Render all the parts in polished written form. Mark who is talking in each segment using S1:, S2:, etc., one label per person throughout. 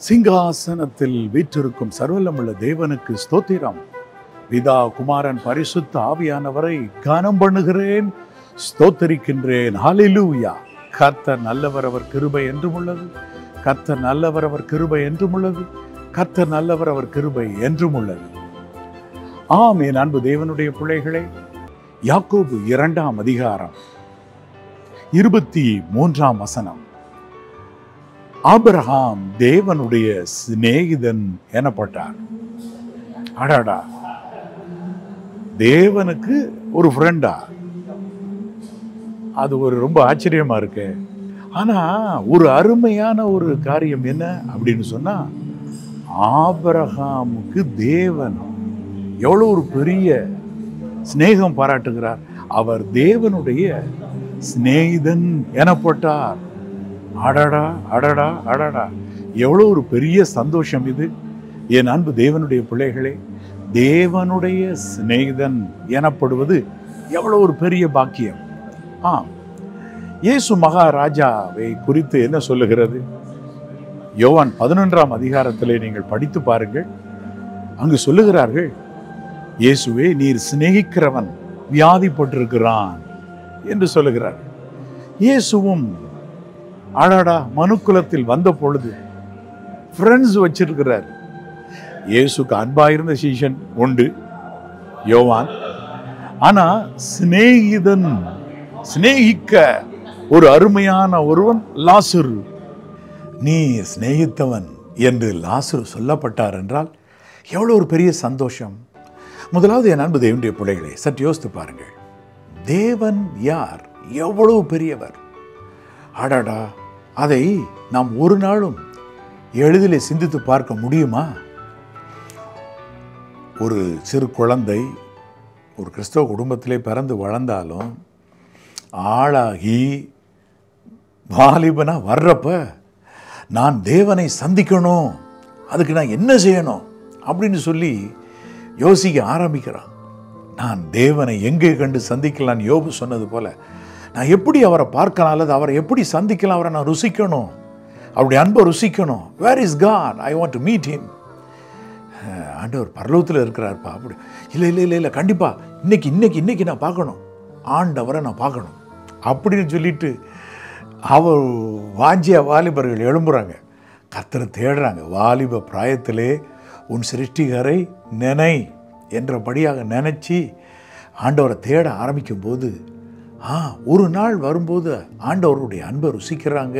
S1: சிங்காசனத்தில் வீற்றிருக்கும் சர்வல்லமுள்ள தேவனுக்கு ஸ்தோத்திரம். பிதா, குமாரன், பரிசுத்த ஆவியானவரை கனம் பண்ணுகிறேன், ஸ்தோத்தரிக்கின்றேன். ஹல்லேலூயா. கர்த்தர் நல்லவர், அவர் கிருபை என்றும் உள்ளது. கர்த்தர் நல்லவர், அவர் கிருபை என்றும் உள்ளது. கர்த்தர் நல்லவர், அவர் கிருபை என்றும் உள்ளது. ஆம், என் அன்பு தேவனுடைய பிள்ளைகளே, யாக்கோபு 2ஆம் அதிகாரம் 23ஆம் வசனம். ஆபிரகாம் தேவனுடைய சிநேகிதன் எனப்பட்டார். அடாடா, தேவனுக்கு ஒரு ஃப்ரெண்டா? அது ஒரு ரொம்ப ஆச்சரியமா இருக்கு. ஆனா ஒரு அருமையான ஒரு காரியம் என்ன அப்படின்னு சொன்னா, ஆபிரகாமுக்கு தேவன் எவ்வளவு ஒரு பெரிய சிநேகம் பாராட்டுகிறார். அவர் தேவனுடைய சிநேகிதன் எனப்பட்டார். அடடா அடடா அடடா, எவ்வளோ ஒரு பெரிய சந்தோஷம் இது. என் அன்பு தேவனுடைய பிள்ளைகளே, தேவனுடைய சிநேகிதன் எனப்படுவது எவ்வளோ ஒரு பெரிய பாக்கியம். இயேசு மகாராஜாவை குறித்து என்ன சொல்லுகிறது? யோவான் 11ஆம் அதிகாரத்திலே நீங்கள் படித்து பாருங்கள். அங்கு சொல்லுகிறார்கள், இயேசுவே நீர் சிநேகிக்கிறவன் வியாதிப்பட்டிருக்கிறான் என்று சொல்லுகிறார். இயேசுவும் அடாடா மனுக்குலத்தில் வந்த பொழுது ஃப்ரெண்ட்ஸ் வச்சிருக்கிறார். இயேசுக்கு அன்பாயிருந்த சீஷன் உண்டு, யோவான். ஆனா சிநேகிதன், சிநேகிக்க ஒரு அருமையான ஒருவன் லாசரு. நீ சிநேகித்தவன் என்று லாசரு சொல்லப்பட்டார் என்றால் எவ்வளவு ஒரு பெரிய சந்தோஷம். முதலாவது என் அன்பு தேவனுடைய பிள்ளைகளை சற்று யோசித்து பாருங்கள். தேவன் யார்? எவ்வளவு பெரியவர்! அடடா, அதை நாம் ஒரு நாளும் எளிதிலே சிந்தித்து பார்க்க முடியுமா? ஒரு சிறு குழந்தை ஒரு கிறிஸ்தவ குடும்பத்திலே பிறந்து வளர்ந்தாலும் ஆளாகி வாலிபனா வர்றப்ப நான் தேவனை சந்திக்கணும், அதுக்கு நான் என்ன செய்யணும் அப்படின்னு சொல்லி யோசிக்க ஆரம்பிக்கிறான். நான் தேவனை எங்கே கண்டு சந்திக்கலாம்? யோபு சொன்னது போல, நான் எப்படி அவரை பார்க்கலாம், அல்லது அவரை எப்படி சந்திக்கலாம்? அவரை நான் ருசிக்கணும், அவருடைய அன்பை ருசிக்கணும். Where is God? I want to meet him. ஆண்டவர் பரலோகத்தில் இருக்கிறார்ப்பா. அப்படி இல்லை இல்லை இல்லை இல்லை, கண்டிப்பாக இன்னைக்கு நான் பார்க்கணும், ஆண்டவரை நான் பார்க்கணும் அப்படின்னு சொல்லிட்டு அவர் வாஞ்சிய வாலிபர்கள் எழும்புறாங்க, கர்த்தரை தேடுறாங்க. வாலிப பிராயத்திலே உன் சிருஷ்டிகரை நினை என்றபடியாக நினைச்சி ஆண்டவரை தேட ஆரம்பிக்கும் போது ஒரு நாள் வரும்போது ஆண்டவருடைய அன்பை ருசிக்கிறாங்க.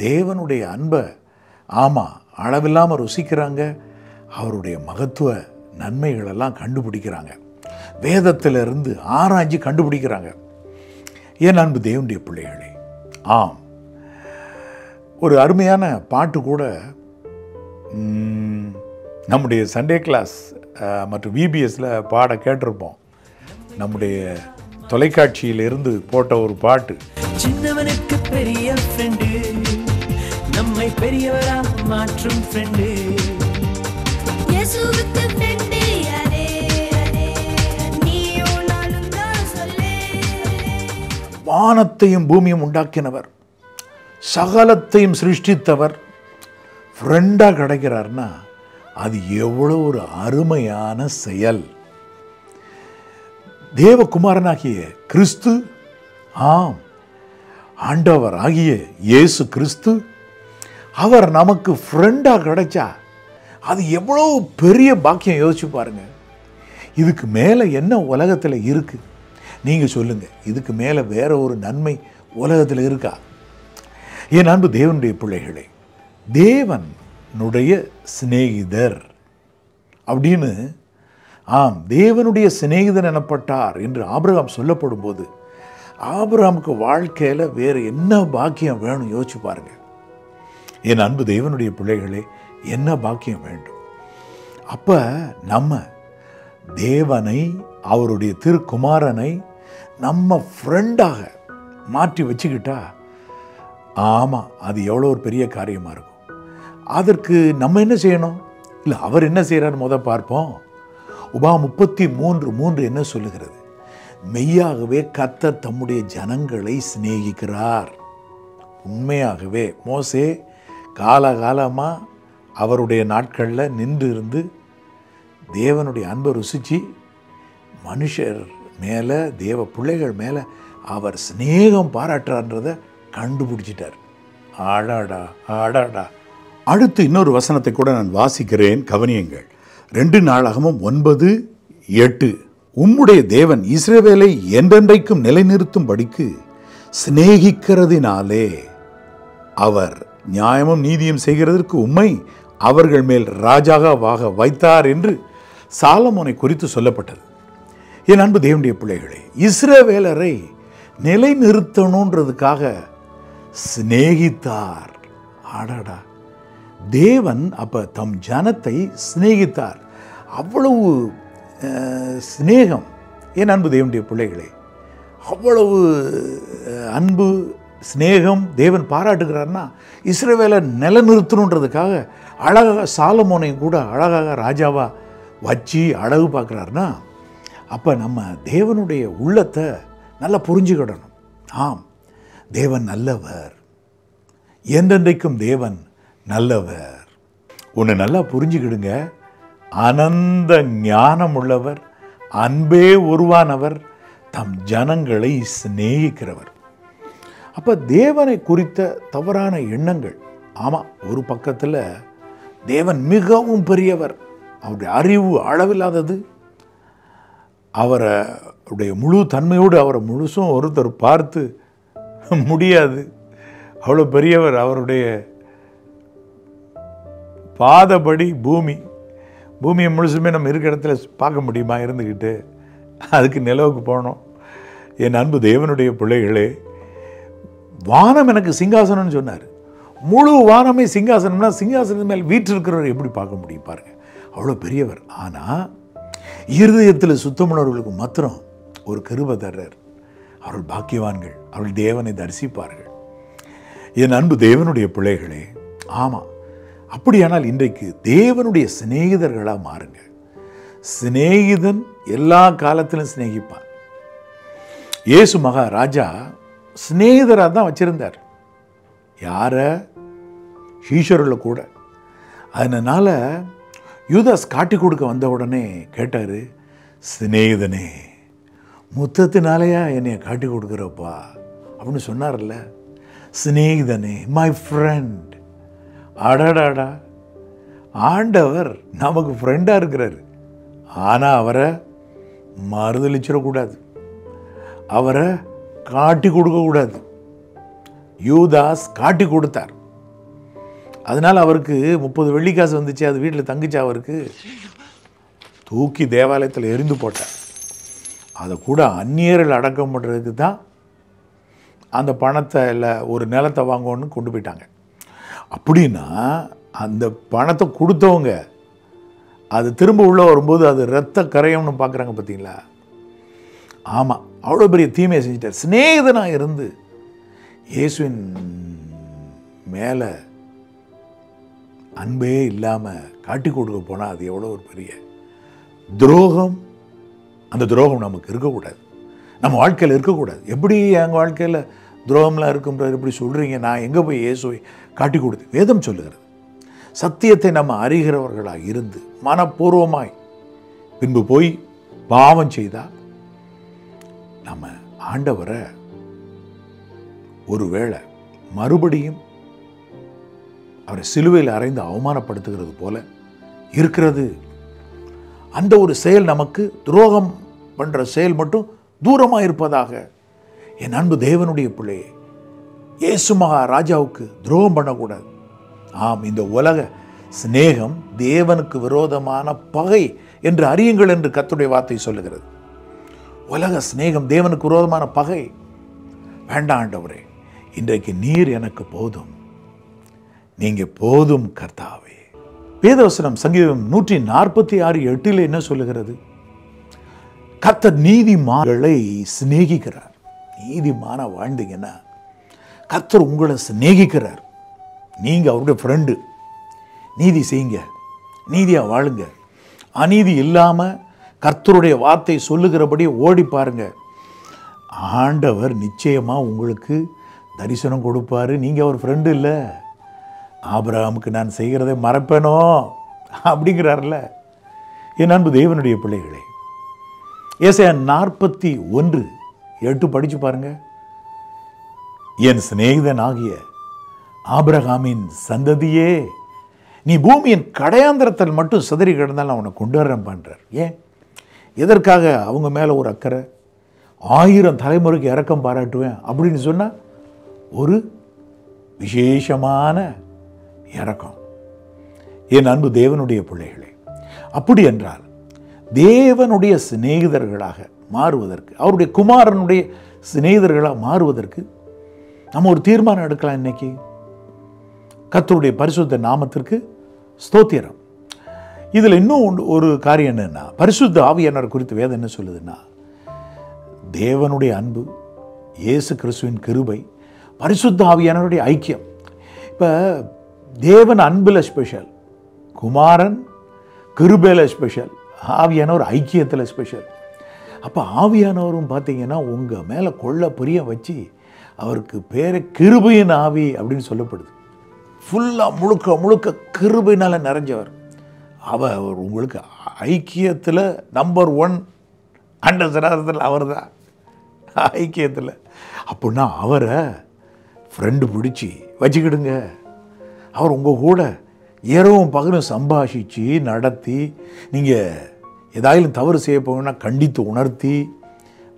S1: தேவனுடைய அன்பை அளவில்லாமல் ருசிக்கிறாங்க. அவருடைய மகத்துவ நன்மைகளெல்லாம் கண்டுபிடிக்கிறாங்க. வேதத்திலிருந்து ஆராய்ச்சி கண்டுபிடிக்கிறாங்க. என் அன்பு தேவனுடைய பிள்ளைகளே, ஒரு அருமையான பாட்டு கூட நம்முடைய சண்டே கிளாஸ் மற்றும் விபிஎஸ்ல பாட கேட்டிருப்போம். நம்முடைய தொலைக்காட்சியிலிருந்து போட்ட ஒரு பாட்டு.
S2: சின்னவனுக்கு பெரிய ஃப்ரெண்டு, நம்மை பெரியவரா மாற்றும் ஃப்ரெண்டு. இயேசுவுக்கு ஃப்ரெண்டு யாரே யாரே, நீயோ நானும் தான் சொல்லே.
S1: வானத்தையும் பூமியும் உண்டாக்கினவர், சகலத்தையும் சிருஷ்டித்தவர் ஃப்ரெண்டா கிடைக்கிறார்னா அது எவ்வளோ ஒரு அருமையான செயல். தேவகுமாரனாகிய கிறிஸ்து, ஆண்டவர் ஆகிய இயேசு கிறிஸ்து, அவர் நமக்கு ஃப்ரெண்டா கிடைச்சா அது எவ்வளோ பெரிய பாக்கியம். யோசிச்சு பாருங்க. இதுக்கு மேலே என்ன உலகத்தில் இருக்கு? நீங்க சொல்லுங்க, இதுக்கு மேலே வேற ஒரு நன்மை உலகத்தில் இருக்கா? என் அன்பு தேவனுடைய பிள்ளைகளே, தேவனுடைய சிநேகிதர் அப்படின்னு தேவனுடைய சிநேகிதன் எனப்பட்டார் என்று ஆபிரகாம் சொல்லப்படும் போது ஆபிரகாமுக்கு வாழ்க்கையில் வேறு என்ன பாக்கியம் வேணும்? யோசிச்சு பாருங்க. என் அன்பு தேவனுடைய பிள்ளைகளே, என்ன பாக்கியம் வேண்டும்? அப்ப நம்ம தேவனை, அவருடைய திருக்குமாரனை நம்ம ஃப்ரெண்டாக மாற்றி வச்சுக்கிட்டா அது எவ்வளோ ஒரு பெரிய காரியமா இருக்கும். அதற்கு நம்ம என்ன செய்யணும்? இல்லை, அவர் என்ன செய்யறாரு பார்ப்போம். உபாகமம் 33:3 என்ன சொல்லுகிறது? மெய்யாகவே கர்த்தர் தம்முடைய ஜனங்களை சிநேகிக்கிறார். உண்மையாகவே மோசே காலகாலமாக அவருடைய நாட்களில் நின்று இருந்து தேவனுடைய அன்பை ருசித்து மனுஷர் மேலே, தேவ பிள்ளைகள் மேலே அவர் சிநேகம் பாராட்டுறான்றதை கண்டுபிடிச்சிட்டார். ஆடாடா ஆடாடா. அடுத்து இன்னொரு வசனத்தை கூட நான் வாசிக்கிறேன், கவனியுங்கள். 2 நாளாகமம் 9:8. உம்முடைய தேவன் இஸ்ரவேலை என்றென்றைக்கும் நிலைநிறுத்தும்படிக்கு சிநேகிக்கிறதினாலே அவர் நியாயமும் நீதியும் செய்கிறதற்கு உம்மை அவர்கள் மேல் ராஜாவாக வைத்தார் என்று சாலமோனை குறித்து சொல்லப்பட்டது. என் அன்பு தேவனுடைய பிள்ளைகளே, இஸ்ரவேலரை நிலைநிறுத்தணுன்றதுக்காக சிநேகித்தார். ஆடாடா. தேவன் அப்போ தம் ஜனத்தை சிநேகித்தார். அவ்வளவு சிநேகம். என் அன்பு தேவனுடைய பிள்ளைகளே, அவ்வளவு அன்பு சிநேகம் தேவன் பாராட்டுகிறார்னா இஸ்ரவேலை நிலைநிறுத்தணுன்றதுக்காக அழகாக சாலமோனையும் கூட அழகாக ராஜாவாக வச்சு அழகு பார்க்குறாருன்னா, அப்போ நம்ம தேவனுடைய உள்ளத்தை நல்லா புரிஞ்சுக்கிடணும். ஆம், தேவன் நல்லவர், என்றென்றைக்கும் தேவன் நல்லவர். ஒன்று நல்லா புரிஞ்சுக்கிடுங்க, அனந்த ஞானம் உள்ளவர், அன்பே உருவானவர், தம் ஜனங்களை சிநேகிக்கிறவர். அப்போ தேவனை குறித்த தவறான எண்ணங்கள், ஆமாம், ஒரு பக்கத்தில் தேவன் மிகவும் பெரியவர், அவருடைய அறிவு அளவில்லாதது, அவருடைய முழு தன்மையோடு அவரை முழுசும் ஒருத்தர் பார்த்து முடியாது, அவ்வளோ பெரியவர். அவருடைய பாதபடி பூமியை முழுசுமே நம்ம இருக்கிற இடத்துல பார்க்க முடியுமா இருந்துக்கிட்டு? அதுக்கு நிலவுக்கு போனோம். என் அன்பு தேவனுடைய பிள்ளைகளே, வானம் எனக்கு சிங்காசனம்னு சொன்னார். முழு வானமே சிங்காசனம்னா சிங்காசனத்து மேல் வீற்றிருக்கிறவர் எப்படி பார்க்க முடியும் பாருங்க, அவ்வளோ பெரியவர். ஆனால் இருதயத்தில் சுத்தமுள்ளவர்களுக்கு மாத்திரம் ஒரு கிருபை தர்றார். அவர்கள் பாக்கியவான்கள், அவர்கள் தேவனை தரிசிப்பார்கள். என் அன்பு தேவனுடைய பிள்ளைகளே, ஆமாம், அப்படியானால் இன்றைக்கு தேவனுடைய சிநேகிதர்களாக மாறுங்க. சிநேகிதன் எல்லா காலத்திலும் சிநேகிப்பான். இயேசு மகாராஜா சிநேகிதராக தான் வச்சிருந்தார். யார? ஈஸ்வரில் கூட. அதனால யூதாஸ் காட்டி கொடுக்க வந்த உடனே கேட்டார், சிநேகிதனே, முத்தத்தினாலேயா என்னைய காட்டி கொடுக்குறப்பா அப்படின்னு சொன்னார்ல. சிநேகிதனே, மை ஃப்ரெண்ட். அடாடாடா, ஆண்டவர் நமக்கு ஃப்ரெண்டாக இருக்கிறார். ஆனால் அவரை மறுதளிச்சிடக்கூடாது, அவரை காட்டி கொடுக்கக்கூடாது. யூதாஸ் காட்டி கொடுத்தார். அதனால் அவருக்கு 30 வெள்ளிக்காசு வந்துச்சு, அது வீட்டில் தங்குச்சு. அவருக்கு தூக்கி தேவாலயத்தில் எரிந்து போட்டார். அதை கூட அந்நியர்கள் அடக்கம் பண்ணுறதுக்கு தான் அந்த பணத்தை இல்லை ஒரு நிலத்தை வாங்கணும்னு கொண்டு போயிட்டாங்க. அப்படின்னா அந்த பணத்தை கொடுத்தவங்க அது திரும்ப உள்ளே வரும்போது அது ரத்த கரையம்னு பார்க்குறாங்க பார்த்தீங்களா? ஆமாம், அவ்வளோ பெரிய தீமையை செஞ்சிட்டார். சிநேகிதனாக இருந்து இயேசுவின் மேலே அன்பே இல்லாமல் காட்டி கொடுக்க போனால் அது எவ்வளோ ஒரு பெரிய துரோகம். அந்த துரோகம் நமக்கு இருக்கக்கூடாது, நம்ம வாழ்க்கையில் இருக்கக்கூடாது. எப்படி எங்கள் வாழ்க்கையில் துரோகம்லாம் இருக்குன்றது எப்படி சொல்கிறீங்க? நான் எங்கே போய் இயேசுவை காட்டி கொடுத்து? வேதம் சொல்லுகிறது, சத்தியத்தை நம்ம அறிகிறவர்களாக இருந்து மனப்பூர்வமாய் பின்பு போய் பாவம் செய்தால் நம்ம ஆண்டவரை ஒருவேளை மறுபடியும் அவரை சிலுவையில் அறைந்து அவமானப்படுத்துகிறது போல இருக்கிறது. அந்த ஒரு செயல் நமக்கு துரோகம் பண்ணுற செயல் மட்டும் தூரமாக இருப்பதாக. என் அன்பு தேவனுடைய பிள்ளையே, இயேசு மகாராஜாவுக்கு துரோகம் பண்ணக்கூடாது. ஆம், இந்த உலக சிநேகம் தேவனுக்கு விரோதமான பகை என்று அறியுங்கள் என்று கர்த்தருடைய வார்த்தை சொல்லுகிறது. உலக சிநேகம் தேவனுக்கு விரோதமான பகை. வேண்டாம் ஆண்டவரே, இன்றைக்கு நீர் எனக்கு போதும், நீங்க போதும் கர்த்தாவே. வேதவசனம் சங்கீதம் 146:8 என்ன சொல்லுகிறது? கர்த்தர் நீதிமான்களை சிநேகிக்கிறார். நீதிமான வாழ்ந்தீங்கன்னா கர்த்தர் உங்களை சிநேகிக்கிறார். நீங்க அவருடைய ஃப்ரெண்டு. நீதி செய்யுங்க, நீதியா வாழுங்க. அநீதி இல்லாம கர்த்தருடைய வார்த்தை சொல்லுகிறபடி ஓடி பாருங்க. ஆண்டவர் நிச்சயமா உங்களுக்கு தரிசனம் கொடுப்பாரு. நீங்க அவர் ஃப்ரெண்டு இல்லை, ஆபிரகாமுக்கு நான் செய்கிறதை மறப்பேனோ அப்படிங்கிறார்ல. என் அன்பு தேவனுடைய பிள்ளைகளே, ஏசாயா 41:8 படிச்சு பாருங்க. என் சிநேகிதன் ஆகிய ஆபிரகாமின் சந்ததியே, நீ பூமியின் கடையாந்திரத்தில் மட்டும் சிதறி கிடந்தால் நான் அவனை கொண்டு வரேன் பண்றார். ஏன்? எதற்காக? அவங்க மேலே ஒரு அக்கறை, 1000 தலைமுறைக்கு இரக்கம் பாராட்டுவேன் அப்படின்னு சொன்னா ஒரு விசேஷமான இரக்கம். என் அன்பு தேவனுடைய பிள்ளைகளே, அப்படி என்றால் தேவனுடைய சிநேகிதர்களாக மாறுவதற்கு, அவருடைய குமாரனுடைய சிநேகிதர்களாக மாறுவதற்கு நம்ம ஒரு தீர்மானம் எடுக்கலாம். இன்னைக்கு கர்த்தருடைய பரிசுத்த நாமத்திற்கு ஸ்தோத்திரம். இதில் இன்னும் ஒரு காரியம் என்னன்னா, பரிசுத்த ஆவியானவர் குறித்து வேதம் என்ன சொல்லுதுன்னா, தேவனுடைய அன்பு, இயேசு கிறிஸ்துவின் கிருபை, பரிசுத்த ஆவியானவருடைய ஐக்கியம். இப்போ தேவன் அன்பில் ஸ்பெஷல், குமாரன் கிருபையில் ஸ்பெஷல், ஆவியானவர் ஐக்கியத்தில் ஸ்பெஷல். அப்போ ஆவியானவரும் பார்த்தீங்கன்னா உங்கள் மேலே கொள்ள பிரியம் வச்சு அவருக்கு பேரை கிருபையின் ஆவி அப்படின்னு சொல்லப்படுது. ஃபுல்லாக முழுக்க முழுக்க கிருபையினால் நிறைஞ்சவர். அவர் உங்களுக்கு ஐக்கியத்தில் நம்பர் 1 அண்டசராசத்தில் அவர் தான் ஐக்கியத்தில். அப்படின்னா அவரை ஃப்ரெண்டு பிடிச்சி வச்சுக்கிடுங்க. அவர் உங்கள் கூட இரவும் பகலும் சம்பாஷித்து நடத்தி, நீங்கள் ஏதாயிலும் தவறு செய்ய போங்கன்னா கண்டித்து உணர்த்தி,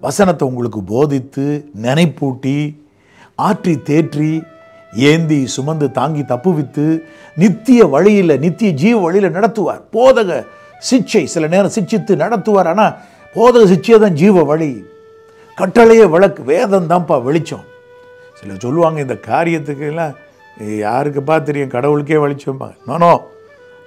S1: வசனத்தை உங்களுக்கு போதித்து நினைப்பூட்டி, ஆற்றி தேற்றி, ஏந்தி சுமந்து தாங்கி தப்புவித்து நித்திய வழியில், நித்திய ஜீவ வழியில் நடத்துவார். போதக சிச்சை சில நேரம் சிச்சித்து நடத்துவார். ஆனால் போதக சிச்சையை தான் ஜீவ வழி, கட்டளையே விளக்கு, வேதம் தான்ப்பா வெளிச்சம். சில சொல்லுவாங்க இந்த காரியத்துக்கு எல்லாம் யாருக்குப்பா தெரியும், கடவுளுக்கே வெளிச்சம்பாங்க. நோ,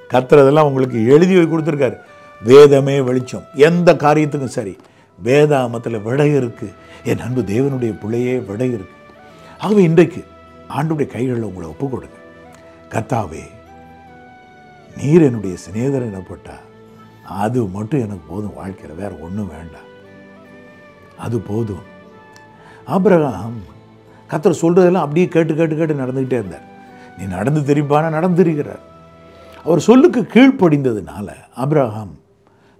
S1: கத்துறதெல்லாம் உங்களுக்கு எழுதி கொடுத்துருக்காரு. வேதமே வெளிச்சம், எந்த காரியத்துக்கும் சரி வேதாமத்தில் விடை இருக்குது. என் அன்பு தேவனுடைய பிள்ளையே விடை இருக்குது. ஆகவே இன்றைக்கு ஆண்டுடைய கைகளில் உங்களை ஒப்பு கொடுங்க. கர்த்தாவே, நீர் என்னுடைய சிநேகிதர் எனப்பட்டா அது மட்டும் எனக்கு போதும். வாழ்க்கையில் வேறு ஒன்றும் வேண்டாம், அது போதும். ஆபிரகாம் கர்த்தர் சொல்கிறதெல்லாம் அப்படியே கேட்டு கேட்டு கேட்டு நடந்துக்கிட்டே இருந்தார். நீ நடந்து தெரிப்பான நடந்திருக்கிறார். அவர் சொல்லுக்கு கீழ்ப்படிந்ததுனால ஆபிரகாம்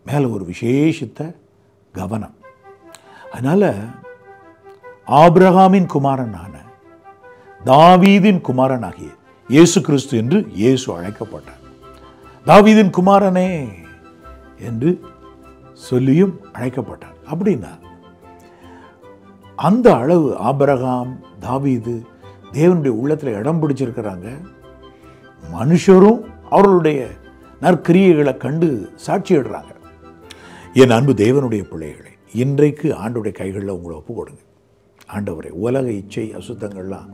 S1: மேலே ஒரு விசேஷித்த கவனம். அதனால் ஆபிரகாமின் குமாரனான தாவீதின் குமாரனாகிய இயேசு கிறிஸ்து என்று இயேசு அழைக்கப்பட்டார். தாவீதின் குமாரனே என்று சொல்லியும் அழைக்கப்பட்டார். அப்படின்னா அந்த அளவு ஆபிரகாம், தாவீது தேவனுடைய உள்ளத்தில் இடம் பிடிச்சிருக்கிறாங்க. மனுஷரும் அவர்களுடைய நற்கிரியைகளை கண்டு சாட்சியிடுறாங்க. என் அன்பு தேவனுடைய பிள்ளைகளை, இன்றைக்கு ஆண்டவருடைய கைகளில் உங்களை ஒப்பு கொடுங்க. ஆண்டவரே, உலக இச்சை அசுத்தங்கள்லாம்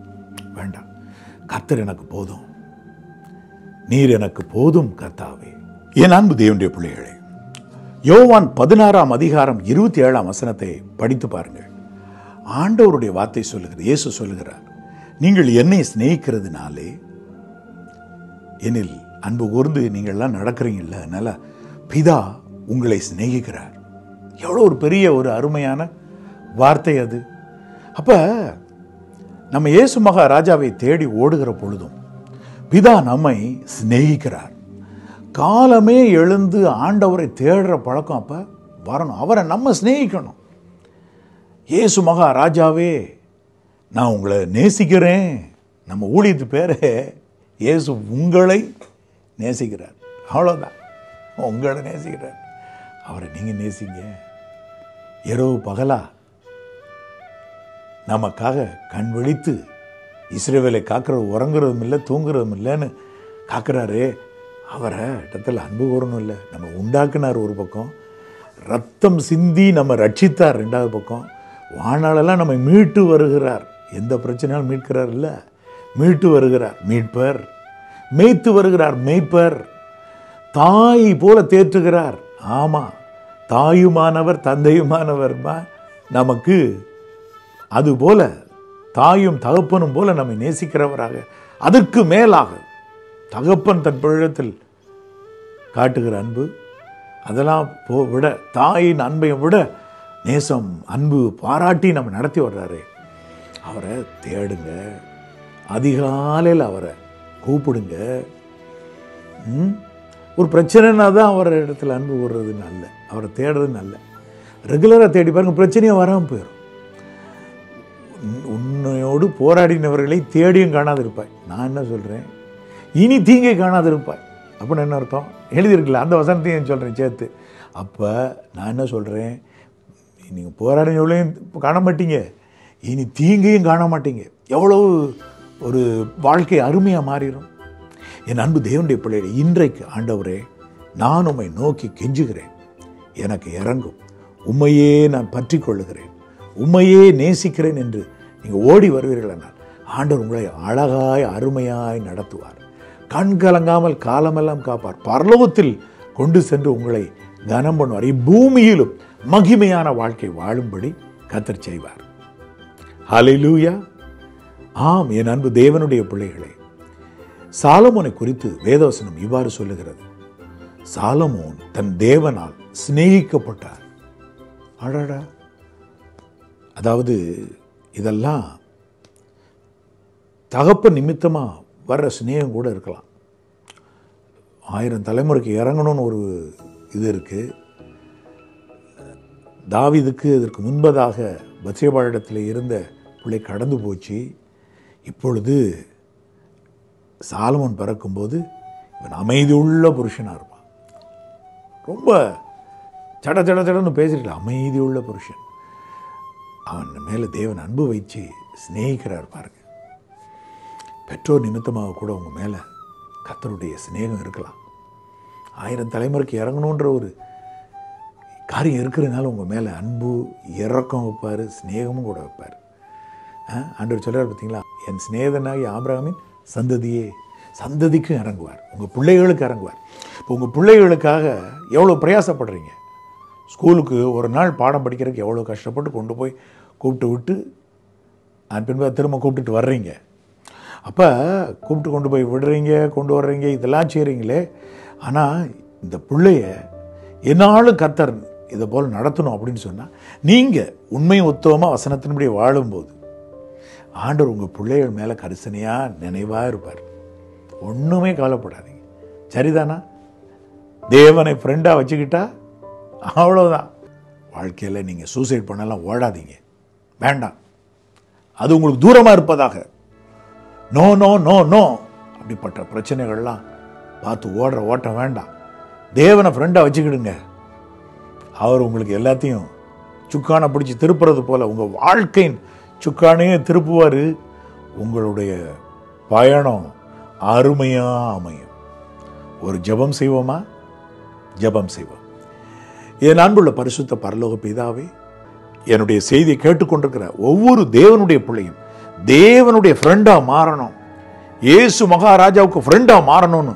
S1: வேண்டாம், கர்த்தர் எனக்கு போதும், நீர் எனக்கு போதும் கர்த்தாவே. என் அன்பு தேவனுடைய பிள்ளைகளே, யோவான் 16:27 படித்து பாருங்கள். ஆண்டவருடைய வார்த்தை சொல்லுகிறது, இயேசு சொல்லுகிறார், நீங்கள் என்னை சிநேகிக்கிறதுனாலே, என்னில் அன்பு கூர்ந்து நீங்கள்லாம் நடக்கிறீங்கல்ல, அதனால பிதா உங்களை சிநேகிக்கிறார். எவ்வளோ ஒரு பெரிய ஒரு அருமையான வார்த்தை அது. அப்போ நம்ம இயேசு மகாராஜாவை தேடி ஓடுகிற பொழுதும் பிதா நம்மை சிநேகிக்கிறார். காலமே எழுந்து ஆண்டவரை தேடுற பழக்கம் அப்போ வரணும். அவரை நம்ம சிநேகிக்கணும். இயேசு மகாராஜாவே, நான் உங்களை நேசிக்கிறேன். நம்ம ஊழியத்து பேரே இயேசு உங்களை நேசிக்கிறார். அவ்வளோதான், உங்களை நேசிக்கிறார். அவரை நீங்கள் நேசிங்க. இரவு பகலா நமக்காக கண் விழித்து இஸ்ரவேலை காக்கிற, உறங்குறதும் இல்லை தூங்குறதும் இல்லைன்னு காக்கிறாரே, அவரை இடத்துல அன்பு கூறணும் இல்லை. நம்ம உண்டாக்குனார் ஒரு பக்கம், ரத்தம் சிந்தி நம்ம ரட்சித்தார் ரெண்டாவது பக்கம், வானாலெல்லாம் நம்ம மீட்டு வருகிறார். எந்த பிரச்சனையாலும் மீட்கிறார் இல்லை, மீட்டு வருகிறார் மீட்பர், மேய்த்து வருகிறார் மேய்ப்பர், தாய் போல தேற்றுகிறார். ஆமாம், தாயுமானவர் தந்தையுமானவர்மா நமக்கு. அதுபோல தாயும் தகப்பனும் போல நம்மை நேசிக்கிறவராக, அதற்கு மேலாக தகப்பன் தன் பிள்ளையில் காட்டுகிற அன்பு, அதெல்லாம் விட, தாயின் அன்பையும் விட நேசம், அன்பு பாராட்டி நம்ம நடத்தி வர்றாரு. அவரை தேடுங்க. அதிகாலையில் அவரை கூப்பிடுங்க. ஒரு பிரச்சனைனா தான் அவர் இடத்துல அன்பு கூறுறது நல்ல, அவரை தேடுறது நல்ல. ரெகுலராக தேடி பாருங்க, பிரச்சனையும் வராமல் போயிடும். உன்னையோடு போராடினவர்களை தேடியும் காணாதிருப்பாய். நான் என்ன சொல்கிறேன், இனி தீங்கை காணாதிருப்பாய் அப்படின்னு என்ன அர்த்தம்? எழுதியிருக்கல, அந்த வசனத்தையும் சொல்கிறேன் சேர்த்து. அப்போ நான் என்ன சொல்கிறேன், நீங்கள் போராடினவர்களையும் காண மாட்டீங்க, இனி தீங்கையும் காண மாட்டீங்க. எவ்வளவு ஒரு வாழ்க்கை அருமையாக மாறிடும். என் அன்பு தேவனுடைய பிள்ளைகளை, இன்றைக்கு ஆண்டவரே, நான் உம்மை நோக்கி கெஞ்சுகிறேன், எனக்கு இறங்கும், உம்மையே நான் பற்றி கொள்ளுகிறேன், உம்மையே நேசிக்கிறேன் என்று நீங்கள் ஓடி வருவீர்கள் என்றால் ஆண்டவர் உங்களை அழகாய் அருமையாய் நடத்துவார். கண் கலங்காமல் காலமெல்லாம் காப்பார். பரலோகத்தில் கொண்டு சென்று உங்களை கனம் பண்ணுவார். இப்பூமியிலும் மகிமையான வாழ்க்கை வாழும்படி கர்த்தர் செய்வார். ஹல்லேலூயா. ஆம், என் அன்பு தேவனுடைய பிள்ளைகளே, சாலமோனை குறித்து வேதவசனம் இவ்வாறு சொல்லுகிறது. சாலமோன் தன் தேவனால் சிநேகிக்கப்பட்டார். அடடா, அதாவது இதெல்லாம் தகப்பன் நிமித்தமாக வர்ற சிநேகம் கூட இருக்கலாம். 1000 தலைமுறைக்கு இறங்கணும்னு ஒரு இது இருக்குது. தாவீதுக்கு இதற்கு முன்பதாக பத்சேபாளிடத்தில் இருந்த பிள்ளை கடந்து போச்சு. இப்பொழுது சாலமோன் பிறக்கும்போது இவன் அமைதியுள்ள புருஷனாக இருப்பான். ரொம்ப சட சட சடன்னு பேசிட்டு அமைதியுள்ள புருஷன். அவன் மேலே தேவன் அன்பு வைத்து சிநேகிக்கிறார் பாருங்க. பெற்றோர் நிமித்தமாக கூட உங்கள் மேலே கர்த்தருடைய சிநேகம் இருக்கலாம். 1000 தலைமுறைக்கு இறங்கணுன்ற ஒரு காரியம் இருக்கிறதுனால உங்கள் மேலே அன்பு இறக்கம் வைப்பார், சிநேகமும் கூட வைப்பார். ஆண்டவர் சொல்கிறார் பார்த்தீங்களா, என் சிநேகிதனாகி ஆபிரகாமின் சந்ததியே, சந்ததிக்கும் இறங்குவார், உங்கள் பிள்ளைகளுக்கு இறங்குவார். இப்போ உங்கள் பிள்ளைகளுக்காக எவ்வளோ பிரயாசப்படுறீங்க. ஸ்கூலுக்கு ஒரு நாள் பாடம் படிக்கிறதுக்கு எவ்வளோ கஷ்டப்பட்டு கொண்டு போய் கூப்பிட்டு விட்டு அதன் பின்பு திரும்ப கூப்பிட்டுட்டு வர்றீங்க. அப்போ கூப்பிட்டு கொண்டு போய் விடுறீங்க, கொண்டு வர்றீங்க, இதெல்லாம் செய்கிறீங்களே. ஆனால் இந்த பிள்ளைய என்னாலும் கர்த்தர் இதை போல் நடத்தணும் அப்படின்னு சொன்னால் நீங்கள் உண்மை உத்தவமாக வசனத்தின்படி வாழும்போது ஆண்டவர் உங்கள் பிள்ளைகள் மேலே கரிசனையாக நினைவாக இருப்பார். ஒன்றுமே கவலைப்படாதீங்க. சரிதானா? தேவனை ஃப்ரெண்டாக வச்சுக்கிட்டா அவ்வளோதான். வாழ்க்கையில் நீங்கள் சூசைட் பண்ணலாம் ஓடாதீங்க, வேண்டாம். அது உங்களுக்கு தூரமாக இருப்பதாக. நோ நோ நோ நோ அப்படிப்பட்ட பிரச்சனைகள்லாம் பார்த்து ஓடுற ஓட்டம் வேண்டாம். தேவனை ஃப்ரெண்டாக வச்சுக்கிடுங்க. அவர் உங்களுக்கு எல்லாத்தையும் சுக்கானை பிடிச்சி திருப்புறது போல் உங்கள் வாழ்க்கையின் சுக்கானையே திருப்புவார். உங்களுடைய பயணம் அருமையாக அமையும். ஒரு ஜெபம் செய்வோமா? ஜெபம் செய்வோம். என் அன்புள்ள பரிசுத்த பரலோக பிதாவே, என்னுடைய செய்தியை கேட்டுக்கொண்டிருக்கிற ஒவ்வொரு தேவனுடைய பிள்ளையும் தேவனுடைய ஃப்ரெண்டாக மாறணும், இயேசு மகாராஜாவுக்கு ஃப்ரெண்டாக மாறணும்னு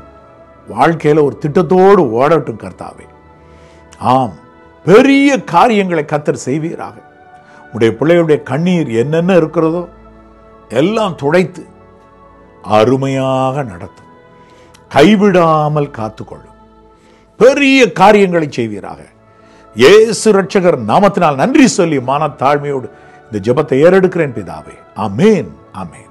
S1: வாழ்க்கையில் ஒரு திட்டத்தோடு ஓடட்டும் கர்த்தாவே. ஆம், பெரிய காரியங்களை கர்த்தர் செய்வீராக. உடைய பிள்ளைகளுடைய கண்ணீர் என்னென்ன இருக்கிறதோ எல்லாம் துடைத்து அருமையாக நடத்தும், கைவிடாமல் காத்துக்கொள்ளும், பெரிய காரியங்களை செய்வீராக. இயேசு ரட்சகர் நாமத்தினால் நன்றி சொல்லி மனத்தாழ்மையோடு இந்த ஜெபத்தை ஏறெடுக்கிறேன் பிதாவே. ஆமென், ஆமென்.